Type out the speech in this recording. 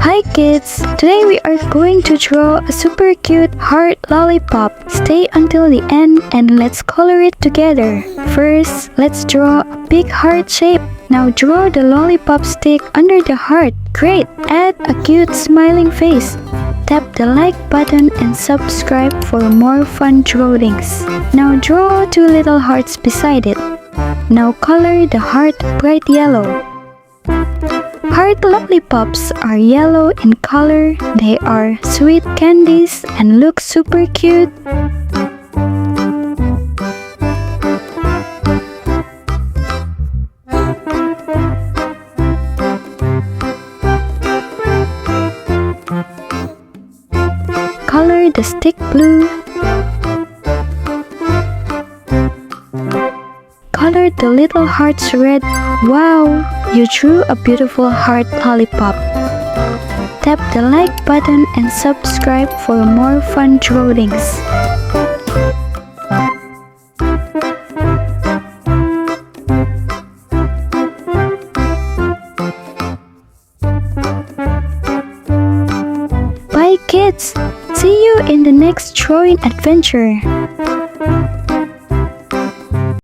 Hi kids! Today we are going to draw a super cute heart lollipop. Stay until the end and let's color it together. First, let's draw a big heart shape. Now draw the lollipop stick under the heart. Great! Add a cute smiling face. Tap the like button and subscribe for more fun drawings. Now draw two little hearts beside it. Now color the heart bright yellow. Heart lollipops are yellow in color. They are sweet candies and look super cute. Color the stick blue. Color the little hearts red. Wow! You drew a beautiful heart lollipop. Tap the like button and subscribe for more fun drawings. Bye kids! See you in the next drawing adventure.